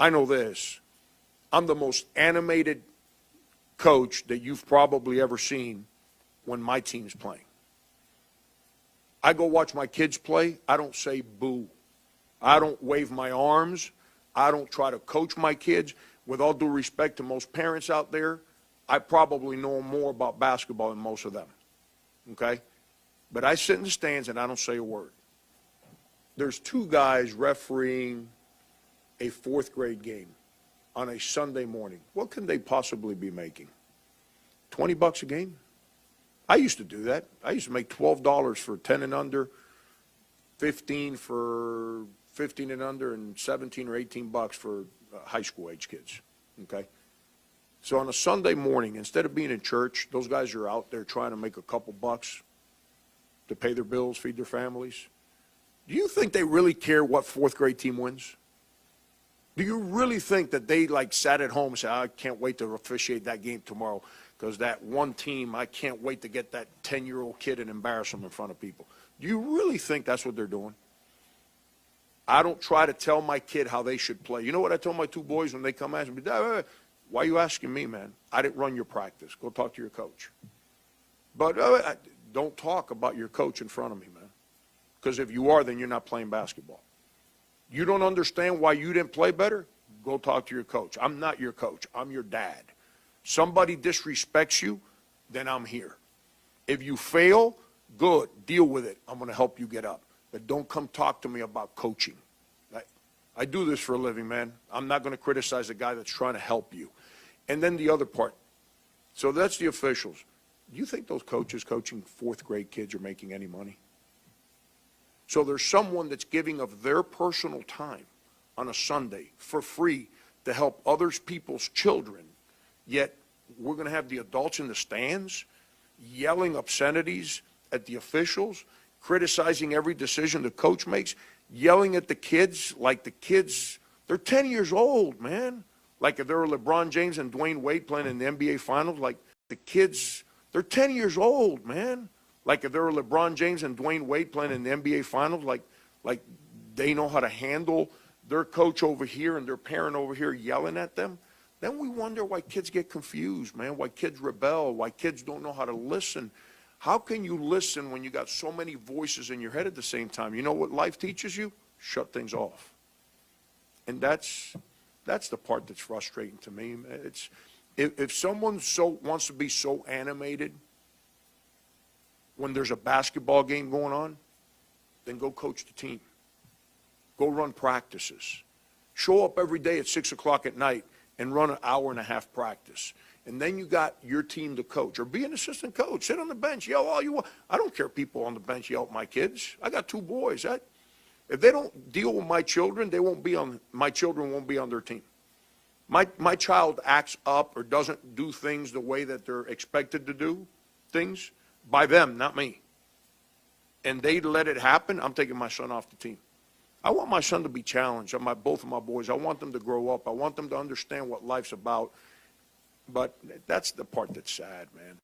I know this. I'm the most animated coach that you've probably ever seen when my team's playing. I go watch my kids play. I don't say boo. I don't wave my arms. I don't try to coach my kids. With all due respect to most parents out there, I probably know more about basketball than most of them, okay? But I sit in the stands and I don't say a word. There's two guys refereeing a fourth grade game on a Sunday morning. What can they possibly be making? $20 a game? I used to do that. I used to make $12 for 10 and under, 15 for 15 and under, and 17 or 18 bucks for high school age kids, okay? So on a Sunday morning, instead of being in church, those guys are out there trying to make a couple bucks to pay their bills, feed their families. Do you think they really care what fourth grade team wins? Do you really think that they like sat at home and said, I can't wait to officiate that game tomorrow because that one team, I can't wait to get that 10-year-old kid and embarrass them in front of people? Do you really think that's what they're doing? I don't try to tell my kid how they should play. You know what I told my two boys when they come ask me, Dad, why are you asking me, man? I didn't run your practice. Go talk to your coach. But don't talk about your coach in front of me, man. Because if you are, then you're not playing basketball. You don't understand why you didn't play better? Go talk to your coach. I'm not your coach. I'm your dad. Somebody disrespects you, then I'm here. If you fail, good. Deal with it. I'm going to help you get up. But don't come talk to me about coaching. I do this for a living, man. I'm not going to criticize a guy that's trying to help you. And then the other part. So that's the officials. Do you think those coaches coaching fourth grade kids are making any money? So there's someone that's giving of their personal time on a Sunday for free to help other people's children, yet we're going to have the adults in the stands yelling obscenities at the officials, criticizing every decision the coach makes, yelling at the kids like the kids, they're 10 years old, man. Like if they were LeBron James and Dwayne Wade playing in the NBA Finals, like the kids, they're 10 years old, man. Like if they were LeBron James and Dwayne Wade playing in the NBA Finals, like they know how to handle their coach over here and their parent over here yelling at them. Then we wonder why kids get confused, man, why kids rebel, why kids don't know how to listen. How can you listen when you got so many voices in your head at the same time? You know what life teaches you? Shut things off. And that's the part that's frustrating to me. It's if someone wants to be so animated when there's a basketball game going on, then go coach the team. Go run practices. Show up every day at 6 o'clock at night and run an hour and a half practice. And then you got your team to coach. Or be an assistant coach. Sit on the bench. Yell all you want. I don't care if people on the bench yell at my kids. I got two boys. If they don't deal with my children, my children won't be on their team. My child acts up or doesn't do things the way that they're expected to do things by them, not me. And they let it happen, I'm taking my son off the team. I want my son to be challenged. Both of my boys. I want them to grow up. I want them to understand what life's about. But that's the part that's sad, man.